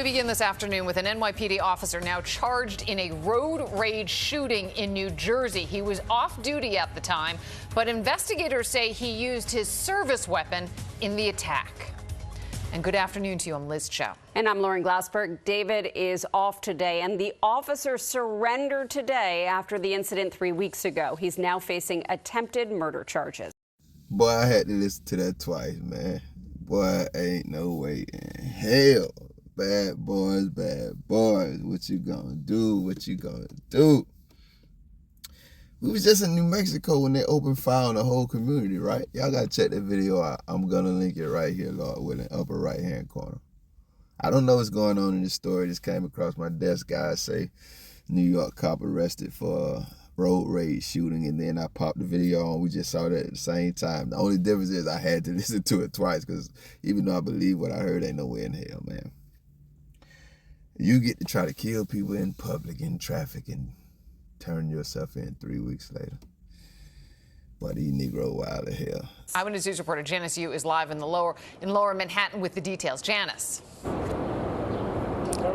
We begin this afternoon with an NYPD officer now charged in a road rage shooting in New Jersey. He was off duty at the time, but investigators say he used his service weapon in the attack. And good afternoon to you. I'm Liz Chow. And I'm Lauren Glassberg. David is off today, and the officer surrendered today after the incident 3 weeks ago. He's now facing attempted murder charges. Boy, I had to listen to that twice, man. Boy, ain't no way in hell. Bad boys, what you gonna do? What you gonna do? We was just in New Mexico when they opened fire on the whole community, right? Y'all gotta check that video out. I'm gonna link it right here, Lord willing, upper right-hand corner. I don't know what's going on in this story. Just came across my desk. Guys say New York cop arrested for a road rage shooting, and then I popped the video on. We just saw that at the same time. The only difference is I had to listen to it twice, because even though I believe what I heard, ain't no way in hell, man. You get to try to kill people in public, in traffic, and turn yourself in 3 weeks later. But these Negro wild as hell. Eyewitness News reporter Janice Yu is live in lower Manhattan with the details. Janice.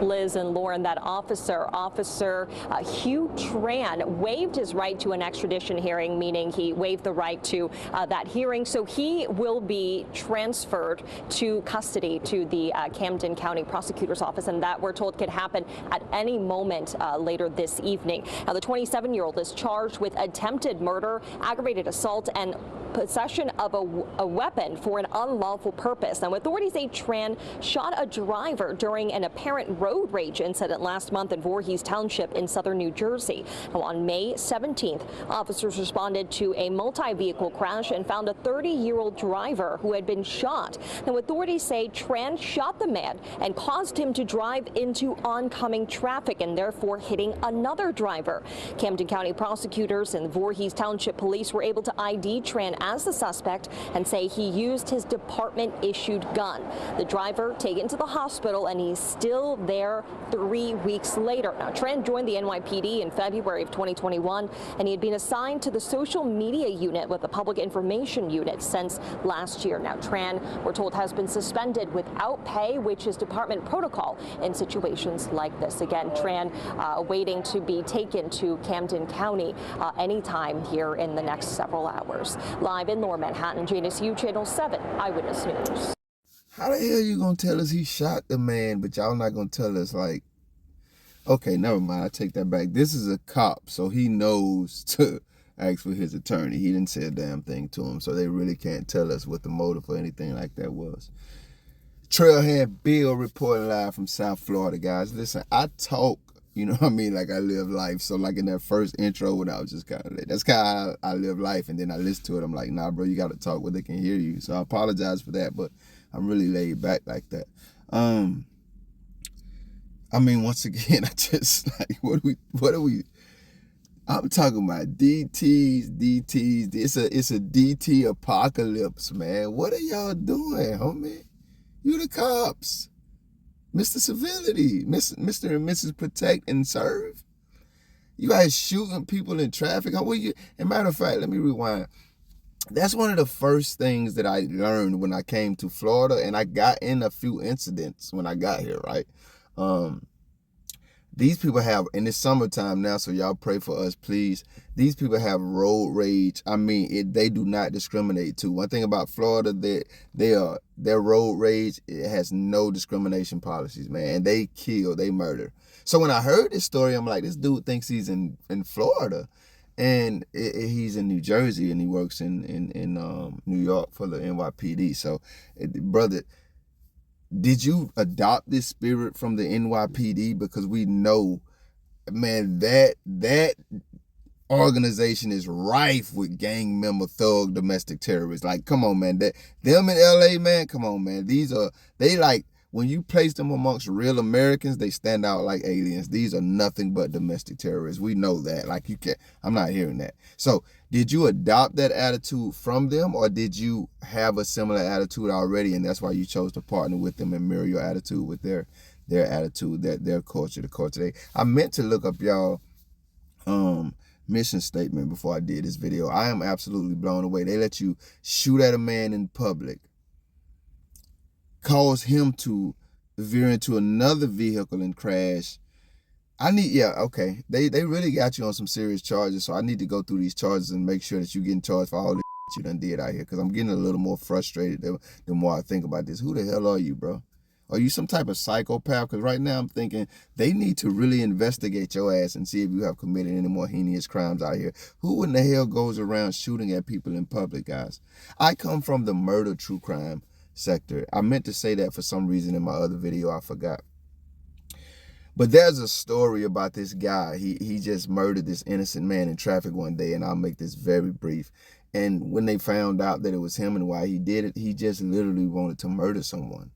Liz and Lauren, that Officer Hieu Tran waived his right to an extradition hearing, meaning he waived the right to that hearing. So he will be transferred to custody to the Camden County Prosecutor's Office, and that, we're told, could happen at any moment later this evening. Now, the 27-year-old is charged with attempted murder, aggravated assault, and possession of a weapon for an unlawful purpose. Now, authorities say Tran shot a driver during an apparent road rage incident last month in Voorhees Township in southern New Jersey. Now, on May 17th, officers responded to a multi-vehicle crash and found a 30-year-old driver who had been shot. Now, authorities say Tran shot the man and caused him to drive into oncoming traffic and therefore hitting another driver. Camden County prosecutors and Voorhees Township police were able to ID Tran as the suspect and say he used his department-issued gun. The driver taken to the hospital, and he's still there 3 weeks later. Now, Tran joined the NYPD in February of 2021, and he had been assigned to the social media unit with the public information unit since last year. Now, Tran, we're told, has been suspended without pay, which is department protocol in situations like this. Again, Tran waiting to be taken to Camden County anytime here in the next several hours. Live in Lower Manhattan, Janice Yu, Channel 7 Eyewitness News. How the hell you gonna tell us he shot the man, but y'all not gonna tell us, like, okay, never mind, I take that back. This is a cop, so he knows to ask for his attorney. He didn't say a damn thing to him, so they really can't tell us what the motive or anything like that was. Trailhead Bill reporting live from South Florida, guys. Listen, I talk, you know what I mean, like I live life. So like in that first intro when I was just kind of, that's kind of how I live life. And then I listen to it, I'm like, nah, bro, you got to talk where they can hear you. So I apologize for that, but I'm really laid back like that. I mean, once again, I just, like, what are we, I'm talking about DTs. It's a DT apocalypse, man. What are y'all doing, homie? You the cops. Mr. Civility, Mr. and Mrs. Protect and Serve. You guys shooting people in traffic. How will you? As a matter of fact, let me rewind. That's one of the first things that I learned when I came to Florida, and I got in a few incidents when I got here, right? These people have, and it's summertime now, so y'all pray for us, please. These people have road rage. I mean, they do not discriminate too. One thing about Florida, their road rage, it has no discrimination policies, man. And they kill, they murder. So when I heard this story, I'm like, this dude thinks he's in Florida. And he's in New Jersey, and he works in New York for the NYPD. So, brother, did you adopt this spirit from the NYPD? Because we know, man, that organization is rife with gang member, thug, domestic terrorists. Like, come on, man. Them in LA, man, come on, man. They like, when you place them amongst real Americans, they stand out like aliens. These are nothing but domestic terrorists. We know that. Like, you can't, I'm not hearing that. So did you adopt that attitude from them, or did you have a similar attitude already, and that's why you chose to partner with them and mirror your attitude with their attitude, their culture, the culture I meant to look up y'all mission statement before I did this video. I am absolutely blown away. They let you shoot at a man in public, cause him to veer into another vehicle and crash. Okay. They really got you on some serious charges, so I need to go through these charges and make sure that you getting charged for all the you done did out here, because I'm getting a little more frustrated the more I think about this. Who the hell are you, bro? Are you some type of psychopath? Because right now I'm thinking they need to really investigate your ass and see if you have committed any more heinous crimes out here. Who in the hell goes around shooting at people in public, guys? I come from the murder true crime sector. I meant to say that for some reason in my other video. I forgot. But there's a story about this guy. He just murdered this innocent man in traffic one day, and I'll make this very brief. And when they found out that it was him and why he did it, he just literally wanted to murder someone.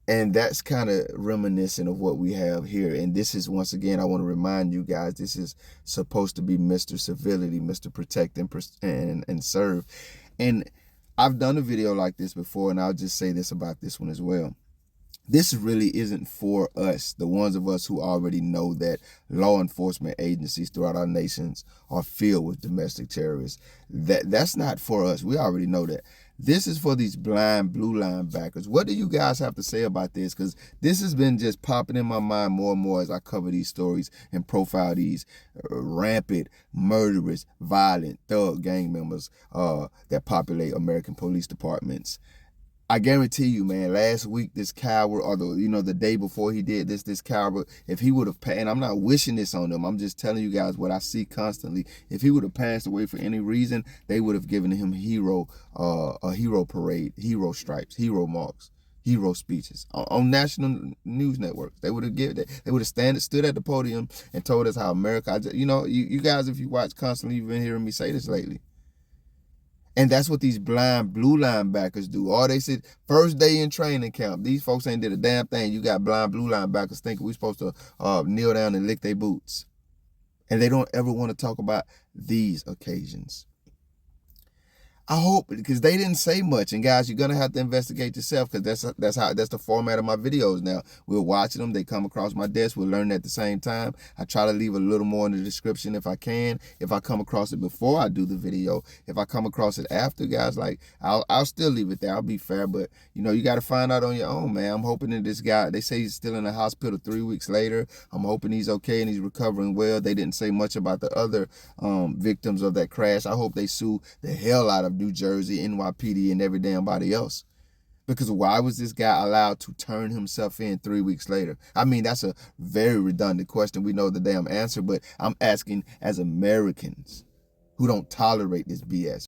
And that's kind of reminiscent of what we have here. And this is, once again, I want to remind you guys, this is supposed to be Mr. Civility, Mr. Protect and Serve. And I've done a video like this before, and I'll just say this about this one as well. This really isn't for us, the ones of us who already know that law enforcement agencies throughout our nations are filled with domestic terrorists. That's not for us. We already know that. This is for these blind blue line backers. What do you guys have to say about this? Because this has been just popping in my mind more and more as I cover these stories and profile these rampant, murderous, violent, thug gang members that populate American police departments. I guarantee you, man, last week this coward, or the day before he did this coward, if he would have passed, and I'm not wishing this on them, I'm just telling you guys what I see constantly. If he would have passed away for any reason, they would have given him a hero parade, hero stripes, hero marks, hero speeches on national news networks. They would have stood at the podium and told us how America, you guys, if you watch constantly, you've been hearing me say this lately. And that's what these blind blue linebackers do. All they said, first day in training camp, these folks ain't did a damn thing. You got blind blue linebackers thinking we supposed to kneel down and lick their boots. And they don't ever want to talk about these occasions. I hope, because they didn't say much. And guys, you're going to have to investigate yourself, because that's the format of my videos now. We're watching them. They come across my desk. We're learning at the same time. I try to leave a little more in the description if I can. If I come across it before I do the video, if I come across it after, guys, like, I'll still leave it there. I'll be fair. But, you got to find out on your own, man. I'm hoping that this guy, they say he's still in the hospital 3 weeks later. I'm hoping he's okay and he's recovering well. They didn't say much about the other victims of that crash. I hope they sue the hell out of New Jersey, NYPD, and every damn body else. Because why was this guy allowed to turn himself in 3 weeks later? I mean, that's a very redundant question. We know the damn answer, but I'm asking as Americans who don't tolerate this BS.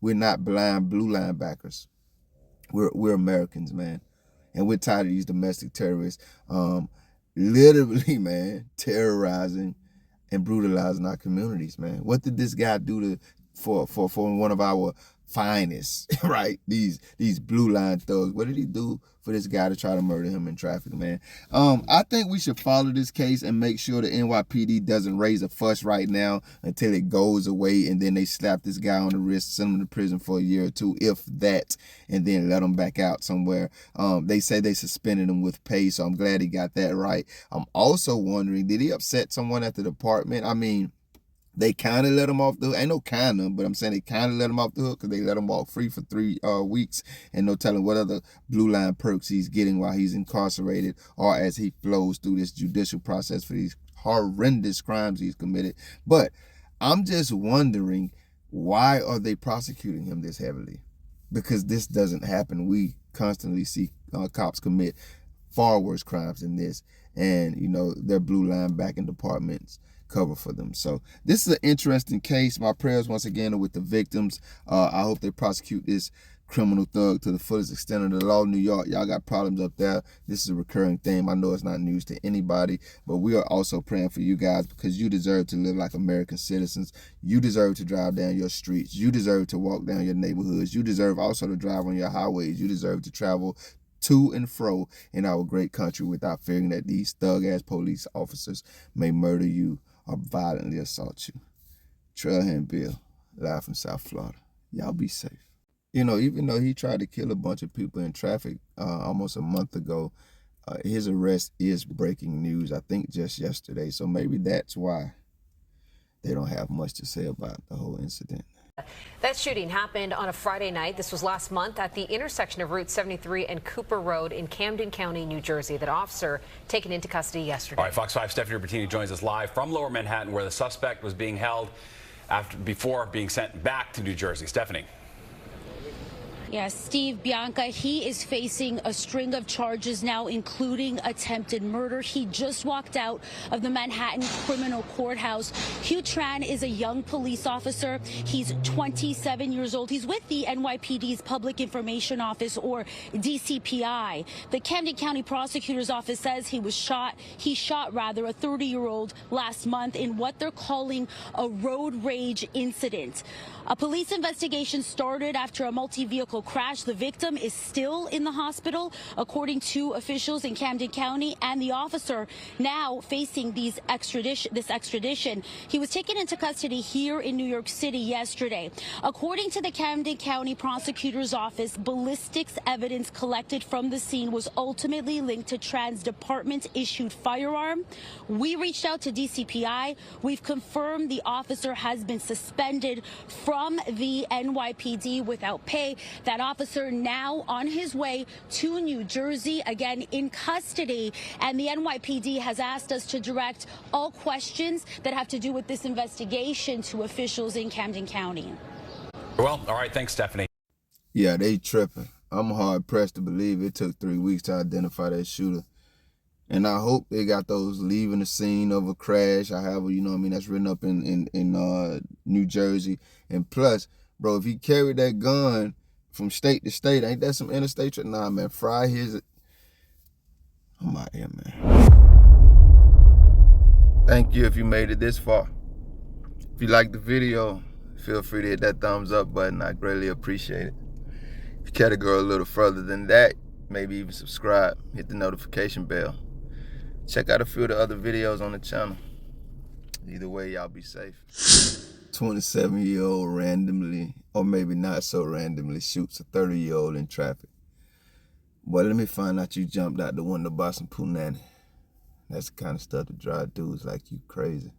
We're not blind blue linebackers. We're Americans, man. And we're tired of these domestic terrorists literally, man, terrorizing and brutalizing our communities, man. What did this guy do for one of our finest, right? These blue line thugs. What did he do for this guy to try to murder him in traffic, man? I think we should follow this case and make sure the NYPD doesn't raise a fuss right now until it goes away, and then they slap this guy on the wrist, send him to prison for a year or two, if that, and then let him back out somewhere. They say they suspended him with pay, so I'm glad he got that right. I'm also wondering, did he upset someone at the department? I mean, they kind of let him off the hook. Ain't no kind of, but I'm saying they kind of let him off the hook, because they let him walk free for 3 weeks, and no telling what other blue line perks he's getting while he's incarcerated, or as he flows through this judicial process for these horrendous crimes he's committed. But I'm just wondering, why are they prosecuting him this heavily? Because this doesn't happen. We constantly see cops commit far worse crimes than this, and their blue line backing departments cover for them. So this is an interesting case. My prayers once again are with the victims. I hope they prosecute this criminal thug to the fullest extent of the law. New York, y'all got problems up there. This is a recurring theme. I know it's not news to anybody, but we are also praying for you guys, because you deserve to live like American citizens. You deserve to drive down your streets. You deserve to walk down your neighborhoods. You deserve also to drive on your highways. You deserve to travel to and fro in our great country without fearing that these thug-ass police officers may murder you or violently assault you. Trailhand Bill, live from South Florida. Y'all be safe. Even though he tried to kill a bunch of people in traffic almost a month ago, his arrest is breaking news, I think just yesterday. So maybe that's why they don't have much to say about the whole incident. That shooting happened on a Friday night. This was last month at the intersection of Route 73 and Cooper Road in Camden County, New Jersey. That officer taken into custody yesterday. All right, Fox 5 Stephanie Bertini joins us live from Lower Manhattan, where the suspect was being held before being sent back to New Jersey. Stephanie. Yes, Steve, Bianca, he is facing a string of charges now, including attempted murder. He just walked out of the Manhattan Criminal Courthouse. Hieu Tran is a young police officer. He's 27 years old. He's with the NYPD's Public Information Office, or DCPI. The Camden County Prosecutor's Office says he shot a 30-year-old last month in what they're calling a road rage incident. A police investigation started after a multi-vehicle crash. The victim is still in the hospital, according to officials in Camden County, and the officer now facing this extradition. He was taken into custody here in New York City yesterday. According to the Camden County Prosecutor's Office, ballistics evidence collected from the scene was ultimately linked to Tran's department-issued firearm. We reached out to DCPI. We've confirmed the officer has been suspended from the NYPD without pay. That officer now on his way to New Jersey, again in custody, and the NYPD has asked us to direct all questions that have to do with this investigation to officials in Camden County. Well, all right, thanks, Stephanie. Yeah, they tripping. I'm hard pressed to believe it took 3 weeks to identify that shooter. And I hope they got those leaving the scene of a crash. I have, you know what I mean, that's written up in New Jersey. And plus, bro, if he carried that gun from state to state, ain't that some interstate trip? Nah, man, fry his. I'm out here, man. Thank you if you made it this far. If you liked the video, feel free to hit that thumbs up button. I greatly appreciate it. If you care to go a little further than that, maybe even subscribe, hit the notification bell. Check out a few of the other videos on the channel. Either way, y'all be safe. 27-year-old randomly, or maybe not so randomly, shoots a 30-year-old in traffic. Boy, let me find out you jumped out the window by some punani. That's the kind of stuff that drive dudes like you crazy.